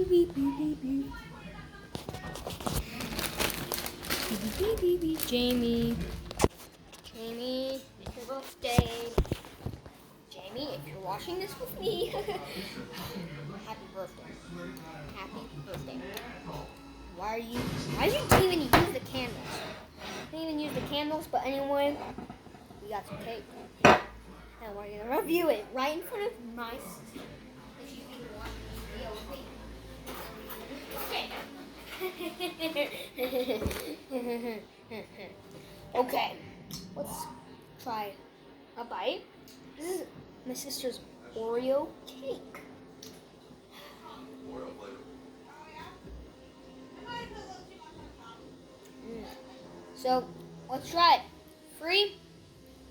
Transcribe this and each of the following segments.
beep, beep, beep, beep. Beep, beep, beep, beep. Jamie, it's your birthday. Jamie, if you're watching this with me, happy birthday. Happy birthday. Why did you even use the candles? Didn't even use the candles, but anyway, we got some cake. And we're gonna review it right in front of my sister. Okay, let's try a bite. This is my sister's Oreo cake. So, let's try it. 3,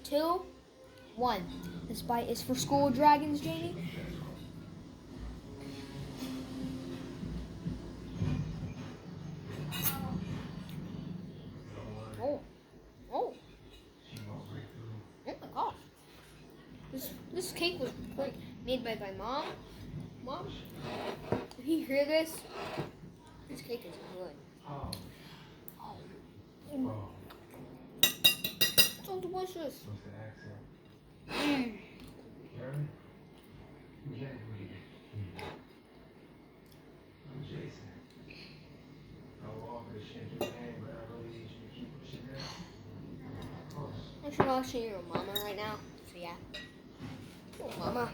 2, 1. This bite is for School of Dragons, Jamie. Oh my gosh. This cake was made by my mom. Mom, if you hear this cake is good. It's so delicious. Actually, I'll show your mama right now. So yeah. Oh, mama.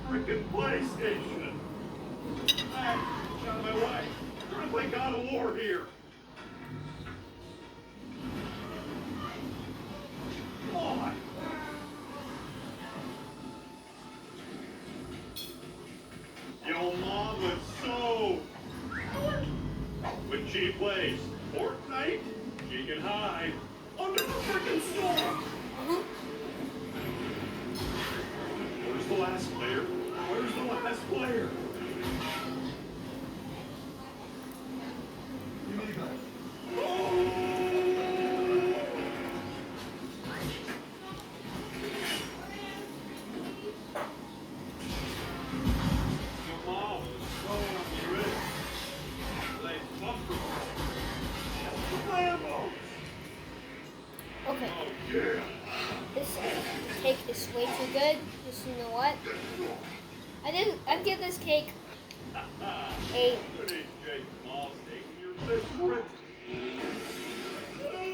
Freaking PlayStation! Hey, shot my wife. We're gonna play God of War here. Come on. Yo, mom was so. When she plays Fortnite, she can hide under the freaking storm. Where's the last player? Where's the last player? Okay. This cake is way too good. Just, you know what? I'd give this cake a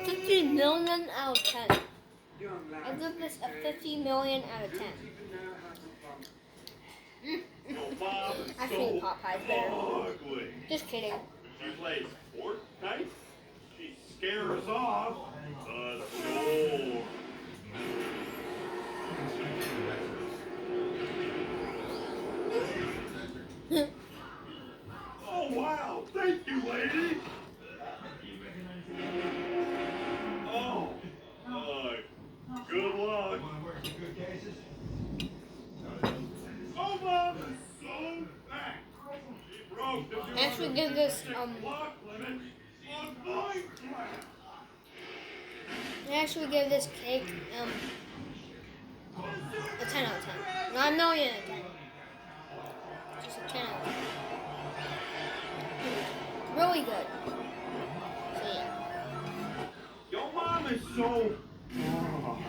50 million out of 10. I'd give this a 50 million out of 10. Actually, pot pie is better. Just kidding. She plays Fortnite. She scares off the storm. Oh wow! Thank you, lady. Oh, good luck. Oh, mom is so fat. She broke the Actually, give this block limit on Minecraft. I actually give this cake a 10 out of 10. Not a million out of 10. Just a 10 out of 10. Really good. So yeah. Your mom is so hard.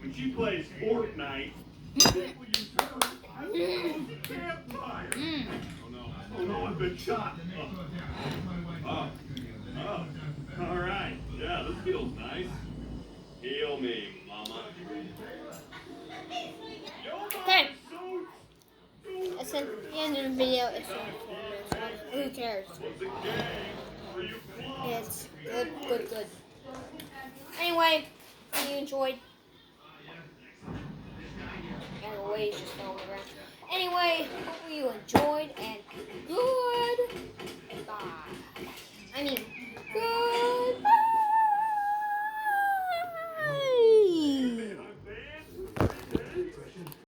When she plays Fortnite, people use her as a campfire. Oh no, I've been shot. All right. Yeah, this feels nice. Heal me, mama. Okay. That's the end of the video. It's 4 minutes. Who cares? It's good. Anyway, if you enjoyed. Anyway, just fell on the ground. Anyway, hope you enjoyed and good. Bye.